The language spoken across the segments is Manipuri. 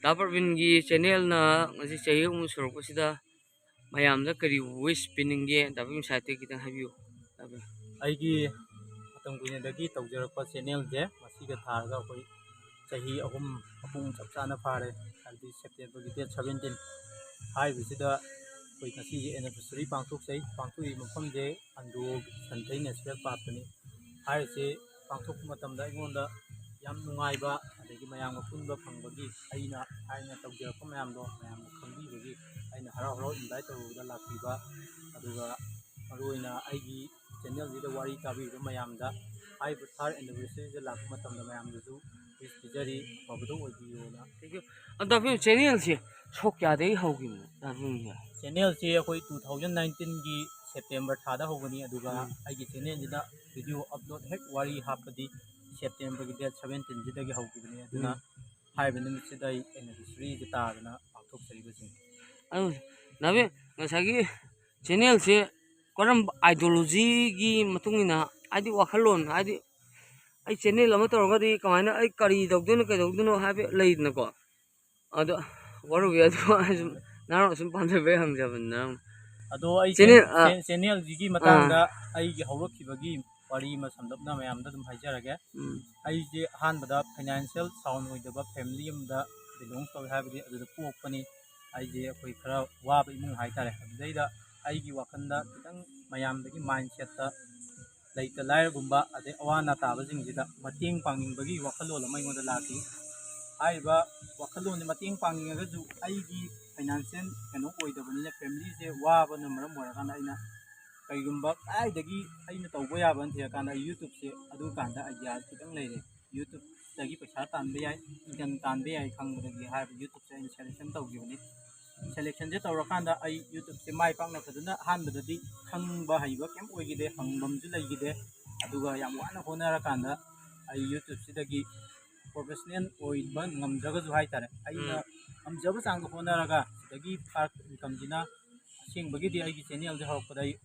Daparvingi channel na ngasi chahi umu surukosida mayamda kari wish pininge dabing site kita habiyo. ꯑꯩꯒꯤ ꯃꯇꯝ ꯀꯨꯏꯅꯗꯒꯤ ꯇꯧꯖꯔꯛꯄ ꯆꯦꯅꯦꯜꯁꯦ ꯃꯁꯤꯒ ꯊꯥꯔꯒ ꯑꯩꯈꯣꯏ ꯆꯍꯤ ꯑꯍꯨꯝ ꯃꯄꯨꯡ ꯆꯞ ꯆꯥꯅ ꯐꯥꯔꯦ ꯍꯥꯏꯕꯗꯤ ꯁꯦꯞꯇꯦꯝꯕꯔꯒꯤ ꯗꯦꯠ 17 ꯍꯥꯏꯔꯤꯕꯁꯤꯗ ꯑꯩꯈꯣꯏ ꯉꯁꯤꯒꯤ ꯑꯦꯅꯤꯚꯔꯁꯔꯤ ꯄꯥꯡꯊꯣꯛꯏ ꯃꯐꯝꯁꯦ ꯑꯟꯗ꯭ꯔꯣ ꯁꯟꯊꯩ ꯅꯦꯁꯅꯦꯜ ꯄꯥꯔꯛꯇꯅꯤ ꯍꯥꯏꯔꯤꯁꯤ ꯄꯥꯡꯊꯣꯛꯄ ꯃꯇꯝꯗ ꯑꯩꯉꯣꯟꯗ ꯌꯥꯝ ꯅꯨꯡꯉꯥꯏꯕ ꯑꯗꯒꯤ ꯃꯌꯥꯝꯒ ꯄꯨꯟꯕ ꯐꯪꯕꯒꯤ ꯑꯩꯅ ꯇꯧꯖꯔꯛꯄ ꯃꯌꯥꯝꯗꯣ ꯃꯌꯥꯝꯅ ꯈꯪꯕꯤꯕꯒꯤ ꯑꯩꯅ ꯍꯔꯥꯎ ꯍꯔꯥꯎ ꯏꯟꯚꯥꯏꯠ ꯇꯧꯔꯨꯕꯗ ꯂꯥꯛꯄꯤꯕ ꯑꯗꯨꯒ ꯃꯔꯨꯑꯣꯏꯅ ꯑꯩꯒꯤ ꯆꯦꯅꯦꯜꯁꯤꯗ ꯋꯥꯔꯤ ꯇꯥꯕꯤꯕ ꯃꯌꯥꯝꯗ ꯍꯥꯏꯔꯤꯕ 3rd anniversary ꯂꯥꯛꯄ ꯃꯇꯝꯗ ꯃꯌꯥꯝꯗꯁꯨ ꯋꯤꯁ ꯄꯤꯖꯔꯤ ꯑꯐꯕꯗꯣ ꯑꯣꯏꯕꯤꯌꯣꯅ Dabing channel si sok kyaday hawgimo dabing ya. ꯆꯦꯅꯦꯜꯁꯤ ꯑꯩꯈꯣꯏ 2019ꯒꯤ ꯁꯦꯞꯇꯦꯝꯕꯔ ꯊꯥꯗ ꯍꯧꯕꯅꯤ ꯑꯗꯨꯒ ꯑꯩꯒꯤ ꯆꯦꯅꯦꯜꯁꯤꯗ ꯚꯤꯗꯤꯑꯣ ꯑꯞꯂꯣꯗ ꯍꯦꯛ ꯋꯥꯔꯤ ꯍꯥꯞꯄꯗꯤ ꯁꯦꯞꯇꯦꯝꯕꯔꯒꯤ ꯗꯦꯠ 17ꯁꯤꯗꯒꯤ ꯍꯧꯈꯤꯕꯅꯤ ꯑꯗꯨꯅ ꯍꯥꯏꯔꯤꯕ ꯅꯨꯃꯤꯠꯁꯤꯗ ꯑꯩ ꯑꯦꯅꯤꯚꯔꯁꯔꯤꯁꯤ ꯇꯥꯗꯅ ꯄꯥꯡꯊꯣꯛꯆꯔꯤꯕꯁꯤꯡ Anu nabi ngasagi channel si karam ideology gi matungina adi wakhalon adi ai channel ama torgadi kamaina ai kari dogdono kai dogdono habi leidna ko ado waru ya ado naro sum pamjabe hangjabanna ꯑꯗꯣ ꯑꯩ ꯆꯦꯅꯦꯜꯁꯤꯒꯤ ꯃꯇꯥꯡꯗ ꯑꯩꯒꯤ ꯍꯧꯔꯛꯈꯤꯕꯒꯤ ꯋꯥꯔꯤ ꯑꯃ ꯁꯝꯂꯞꯅ ꯃꯌꯥꯝꯗ ꯑꯗꯨꯝ ꯍꯥꯏꯖꯔꯒꯦ ꯑꯩꯁꯦ ꯑꯍꯥꯟꯕꯗ ꯐꯥꯏꯅꯥꯟꯁꯤꯌꯦꯜ ꯁꯥꯎꯟ ꯑꯣꯏꯗꯕ ꯐꯦꯃꯤꯂꯤ ꯑꯃꯗ ꯕꯤꯂꯣꯡ ꯇꯧꯋꯤ ꯍꯥꯏꯕꯗꯤ ꯑꯗꯨꯗ ꯄꯣꯛꯄꯅꯤ ꯑꯩꯁꯦ ꯑꯩꯈꯣꯏ ꯈꯔ ꯋꯥꯕ ꯏꯃꯨꯡ ꯍꯥꯏꯇꯥꯔꯦ ꯑꯗꯨꯗꯩꯗ ꯑꯩꯒꯤ ꯋꯥꯈꯜꯗ ꯈꯤꯇꯪ ꯃꯌꯥꯝꯗꯒꯤ ꯃꯥꯏꯟꯁꯦꯠꯇ ꯂꯩꯇ ꯂꯥꯏꯔꯒꯨꯝꯕ ꯑꯗꯩ ꯑꯋꯥ ꯑꯅꯥ ꯇꯥꯕꯁꯤꯡꯁꯤꯗ ꯃꯇꯦꯡ ꯄꯥꯡꯅꯤꯡꯕꯒꯤ ꯋꯥꯈꯜꯂꯣꯟ ꯑꯃ ꯑꯩꯉꯣꯟꯗ ꯂꯥꯛꯈꯤ ꯍꯥꯏꯔꯤꯕ ꯋꯥꯈꯜꯂꯣꯟꯁꯦ ꯃꯇꯦꯡ ꯄꯥꯡꯅꯤꯡꯉꯒꯁꯨ ꯑꯩꯒꯤ ꯐꯥꯏꯅꯥꯟꯁꯤꯌꯦꯜ ꯀꯩꯅꯣ ꯑꯣꯏꯗꯕꯅꯤꯅ ꯐꯦꯃꯤꯂꯤꯁꯦ ꯋꯥꯕꯅ ꯃꯔꯝ ꯑꯣꯏꯔꯀꯥꯟꯗ ꯑꯩꯅ ꯀꯩꯒꯨꯝꯕ ꯀꯗꯥꯏꯗꯒꯤ ꯑꯩꯅ ꯇꯧꯕ ꯌꯥꯕ ꯊꯤꯔꯀꯥꯟꯗ ꯌꯨꯇ꯭ꯌꯨꯕꯁꯦ ꯑꯗꯨꯀꯥꯟꯗ ꯑꯥꯏꯗꯤꯌꯥ ꯈꯤꯇꯪ ꯂꯩꯔꯦ ꯌꯨꯇ꯭ꯌꯨꯕꯇꯒꯤ ꯄꯩꯁꯥ ꯇꯥꯟꯕ ꯌꯥꯏ ꯏꯟꯀꯝ ꯇꯥꯟꯕ ꯌꯥꯏ ꯈꯪꯕꯗꯒꯤ ꯍꯥꯏꯔꯤꯕ ꯌꯨꯇ꯭ꯌꯨꯕꯁꯦ ꯑꯩꯅ ꯁꯦꯂꯦꯛꯁꯟ ꯇꯧꯈꯤꯕꯅꯤ ꯁꯦꯂꯦꯛꯁꯟꯁꯦ ꯇꯧꯔꯀꯥꯟꯗ ꯑꯩ ꯌꯨꯇ꯭ꯌꯨꯕꯁꯦ ꯃꯥꯏ ꯄꯥꯛꯅ ꯐꯖꯅ ꯑꯍꯥꯟꯕꯗꯗꯤ ꯈꯪꯕ ꯍꯩꯕ ꯀꯩꯝ ꯑꯣꯏꯈꯤꯗꯦ ꯍꯪꯐꯝꯁꯨ ꯂꯩꯈꯤꯗꯦ ꯑꯗꯨꯒ ꯌꯥꯝ ꯋꯥꯅ ꯍꯣꯠꯅꯔꯀꯥꯟꯗ ꯑꯩ ꯌꯨꯇ꯭ꯌꯨꯕꯁꯤꯗꯒꯤ ꯄ꯭ꯔꯣꯐꯦꯁꯅꯦꯜ ꯑꯣꯏꯕ ꯉꯝꯗ꯭ꯔꯒꯁꯨ ꯍꯥꯏꯇꯥꯔꯦ ꯑꯩꯅ ꯉꯝꯖꯕ ꯆꯥꯡꯗ ꯍꯣꯠꯅꯔꯒ ꯁꯤꯗꯒꯤ ꯐꯥꯔꯛꯄ ꯏꯟꯀꯝꯁꯤꯅ ꯑꯁꯦꯡꯕꯒꯤꯗꯤ ꯑꯩꯒꯤ ꯆꯦꯅꯦꯜꯁꯦ ꯍꯧꯔꯛꯄꯗ ꯑꯩ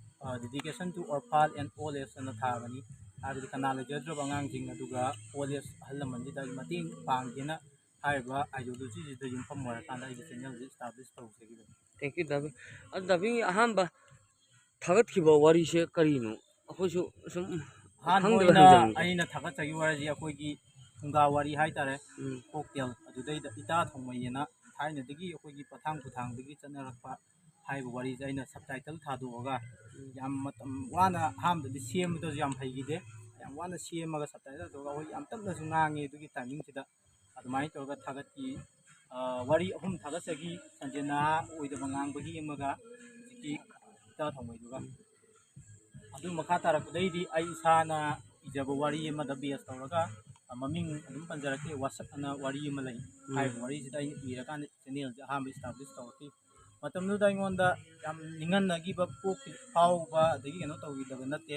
dedication to orphan and old age ꯑꯅ ꯊꯥꯕꯅꯤ ꯍꯥꯏꯕꯗꯤ ꯀꯅꯥ ꯂꯩꯖꯗ꯭ꯔꯕ ꯑꯉꯥꯡꯁꯤꯡ ꯑꯗꯨꯒ ꯑꯣꯜ ꯑꯦꯖ ꯑꯍꯜ ꯂꯃꯟꯁꯤꯗ ꯑꯩ ꯃꯇꯦꯡ ꯄꯥꯡꯒꯦꯅ ꯍꯥꯏꯔꯤꯕ ꯑꯥꯏꯗꯤꯌꯣꯂꯣꯖꯤꯁꯤꯗ ꯌꯨꯝꯐꯝ ꯑꯣꯏꯔꯀꯥꯟꯗ ꯑꯩꯒꯤ ꯆꯦꯅꯦꯜꯁꯦ ꯏꯁꯇꯥꯕ꯭ꯂꯤꯁ ꯇꯧꯖꯈꯤꯕꯅꯤ Thank you dabi dabi ahamba thagat khiba wari se karino akhoisu sum ꯑꯍꯥꯟꯕ hangdeba ꯑꯣꯏꯅ hangjam ꯑꯩꯅ ꯊꯥꯒꯠꯆꯈꯤꯕ ꯋꯥꯔꯤꯁꯤ ꯑꯩꯈꯣꯏꯒꯤ ꯐꯨꯡꯒꯥ ꯋꯥꯔꯤ ꯍꯥꯏꯇꯥꯔꯦ ꯐꯣꯛꯇꯦꯜ ꯑꯗꯨꯗꯩꯗ ꯏꯇꯥ ꯊꯣꯡꯃꯩꯑꯅ ꯊꯥꯏꯅꯗꯒꯤ ꯑꯩꯈꯣꯏꯒꯤ ꯄꯊꯥꯡ ꯄꯨꯊꯥꯡꯗꯒꯤ ꯆꯠꯅꯔꯛꯄ ꯍꯥꯏꯕ ꯋꯥꯔꯤꯁꯦ ꯑꯩꯅ ꯁꯕꯇꯥꯏꯇꯜ ꯊꯥꯗꯣꯛꯑꯒ ꯌꯥꯝ ꯃꯇꯝ ꯋꯥꯅ ꯑꯍꯥꯟꯕꯗꯗꯤ ꯁꯦꯝꯕꯗꯁꯨ ꯌꯥꯝ ꯍꯩꯈꯤꯗꯦ ꯌꯥꯝ ꯋꯥꯅ ꯁꯦꯝꯃꯒ ꯁꯕꯇꯥꯏꯇꯜ ꯇꯧꯔꯒ ꯑꯩꯈꯣꯏ ꯌꯥꯝ ꯇꯞꯅꯁꯨ ꯉꯥꯡꯉꯦ ꯑꯗꯨꯒꯤ ꯇꯥꯏꯃꯤꯡꯁꯤꯗ ꯑꯗꯨꯃꯥꯏꯅ ꯇꯧꯔꯒ ꯊꯥꯒꯠꯈꯤ ꯋꯥꯔꯤ 3 ꯊꯥꯒꯠꯆꯈꯤ ꯁꯟꯖꯦꯅꯥ ꯑꯣꯏꯗꯕ ꯉꯥꯡꯕꯒꯤ ꯑꯃꯒ ꯍꯧꯖꯤꯛꯀꯤ ꯏꯇꯥ ꯊꯣꯡꯃꯩꯗꯨꯒ ꯑꯗꯨ ꯃꯈꯥ ꯇꯥꯔꯛꯄꯗꯩꯗꯤ ꯑꯩ ꯏꯁꯥꯅ ꯏꯖꯕ ꯋꯥꯔꯤ ꯑꯃꯗ ꯕꯦꯁ ꯇꯧꯔꯒ ꯃꯃꯤꯡ ꯑꯗꯨꯝ ꯄꯟꯖꯔꯛꯀꯦ ꯋꯥꯁꯛ ꯑꯅ ꯋꯥꯔꯤ ꯑꯃ ꯂꯩ ꯍꯥꯏꯔꯤꯕ ꯋꯥꯔꯤꯁꯤꯗ ꯑꯩꯅ ꯏꯔꯀꯥꯟꯗ ꯆꯦꯅꯦꯜꯁꯦ ꯑꯍꯥꯟꯕ ꯏꯁꯇꯥꯕ꯭ꯂꯤꯁ ꯇꯧꯔꯛꯈꯤ ꯃꯇꯝꯗꯨꯗ ꯑꯩꯉꯣꯟꯗ ꯌꯥꯝ ꯅꯤꯡꯍꯟꯅꯈꯤꯕ ꯐꯥꯎꯕ ꯑꯗꯒꯤ ꯀꯩꯅꯣ ꯇꯧꯈꯤꯗꯕ ꯅꯠꯇꯦ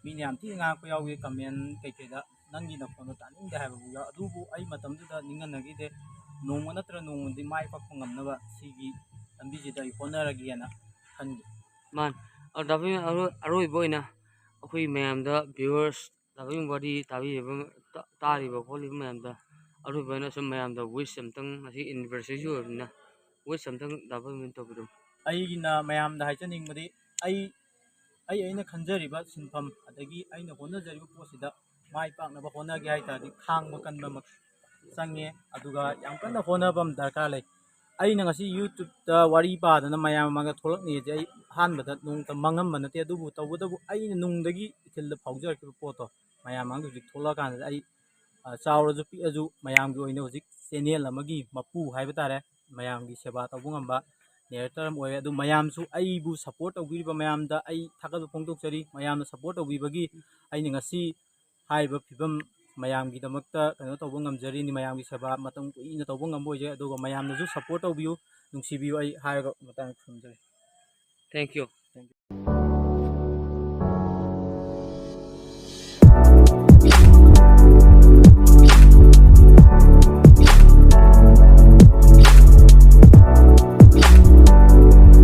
ꯃꯤꯅ ꯌꯥꯝ ꯊꯤꯅ ꯉꯥꯡꯉꯛꯄ ꯌꯥꯎꯏ ꯀꯃꯦꯟ ꯀꯩꯀꯩꯗ ꯅꯪꯒꯤ ꯅꯈꯣꯟꯗꯣ ꯇꯥꯅꯤꯡꯗꯦ ꯍꯥꯏꯕꯕꯨ ꯌꯥꯎ ꯑꯗꯨꯕꯨ ꯑꯩ ꯃꯇꯝꯗꯨꯗ ꯅꯤꯡꯍꯟꯅꯈꯤꯗꯦ ꯅꯣꯡꯃ ꯅꯠꯇ꯭ꯔ ꯅꯣꯡꯃꯗꯤ ꯃꯥꯏ ꯄꯥꯛꯄ ꯉꯝꯅꯕ ꯁꯤꯒꯤ ꯂꯝꯕꯤꯁꯤꯗ ꯑꯩ ꯍꯣꯠꯅꯔꯒꯦꯅ ꯈꯟꯈꯤ man dabi aroi boina akhui mayamda viewers dabi wari tabi tariba kholi mayamda aroi boina sum mayamda wish samtang asi anniversary ju na wish samtang dabi min to bidu ꯑꯩꯒꯤꯅ ꯃꯌꯥꯝꯗ ꯍꯥꯏꯖꯅꯤꯡꯕꯗꯤ ꯑꯩꯅ ꯈꯟꯖꯔꯤꯕ ꯁꯤꯟꯐꯝ ꯑꯗꯒꯤ ꯑꯩꯅ ꯍꯣꯠꯅꯖꯔꯤꯕ ꯄꯣꯠꯁꯤꯗ ꯃꯥꯏ ꯄꯥꯛꯅꯕ ꯍꯣꯠꯅꯒꯦ ꯍꯥꯏꯇꯥꯔꯗꯤ ꯈꯥꯡꯕ ꯀꯟꯕ ꯆꯪꯉꯦ ꯑꯗꯨꯒ ꯌꯥꯝ ꯀꯟꯅ ꯍꯣꯠꯅꯕ ꯑꯃ ꯗꯔꯀꯥꯔ ꯂꯩ ꯑꯩꯅ ꯉꯁꯤ ꯌꯨꯇ꯭ꯌꯨꯕꯇ ꯋꯥꯔꯤ ꯄꯥꯗꯅ ꯃꯌꯥꯝ ꯃꯃꯥꯡꯗ ꯊꯣꯛꯂꯛꯅꯤꯁꯦ ꯑꯩ ꯑꯍꯥꯟꯕꯗ ꯅꯣꯡꯃꯇ ꯃꯪꯉꯝꯕ ꯅꯠꯇꯦ ꯑꯗꯨꯕꯨ ꯇꯧꯕꯇꯕꯨ ꯑꯩꯅ ꯅꯨꯡꯗꯒꯤ ꯏꯊꯤꯜꯗ ꯐꯥꯎꯖꯔꯛꯈꯤꯕ ꯄꯣꯠꯇꯣ ꯃꯌꯥꯝ ꯃꯃꯥꯡꯗ ꯍꯧꯖꯤꯛ ꯊꯣꯛꯂꯛꯑꯀꯥꯟꯗ ꯑꯩ ꯆꯥꯎꯔꯁꯨ ꯄꯤꯛꯑꯁꯨ ꯃꯌꯥꯝꯒꯤ ꯑꯣꯏꯅ ꯍꯧꯖꯤꯛ ꯆꯦꯅꯦꯜ ꯑꯃꯒꯤ ꯃꯄꯨ ꯍꯥꯏꯕ ꯇꯥꯔꯦ ꯃꯌꯥꯝꯒꯤ ꯁꯦꯕꯥ ꯇꯧꯕ ꯉꯝꯕ ꯅꯦꯔꯦꯇꯔ ꯑꯃ ꯑꯣꯏꯔꯦ ꯑꯗꯨ ꯃꯌꯥꯝꯁꯨ ꯑꯩꯕꯨ ꯁꯞꯄꯣꯔꯠ ꯇꯧꯕꯤꯔꯤꯕ ꯃꯌꯥꯝꯗ ꯑꯩ ꯊꯥꯒꯠꯄ ꯐꯣꯡꯗꯣꯛꯆꯔꯤ ꯃꯌꯥꯝꯅ ꯁꯞꯄꯣꯔꯠ ꯇꯧꯕꯤꯕꯒꯤ ꯑꯩꯅ ꯉꯁꯤ ꯍꯥꯏꯔꯤꯕ ꯐꯤꯕꯝ ꯃꯌꯥꯝꯒꯤꯗꯃꯛꯇ ꯀꯩꯅꯣ ꯇꯧꯕ ꯉꯝꯖꯔꯤꯅꯤ ꯃꯌꯥꯝꯒꯤ ꯁꯦꯕꯥ ꯃꯇꯝ ꯀꯨꯏꯅ ꯇꯧꯕ ꯉꯝꯕ ꯑꯣꯏꯖꯩ ꯑꯗꯨꯒ ꯃꯌꯥꯝꯅꯁꯨ ꯁꯞꯄꯣꯔꯠ ꯇꯧꯕꯤꯌꯨ ꯅꯨꯡꯁꯤꯕꯤꯌꯨ ꯑꯩ ꯍꯥꯏꯔꯒ ꯃꯇꯥꯡ ꯊꯝꯖꯔꯤ thank you ꯊꯦꯡꯛ ꯌꯨ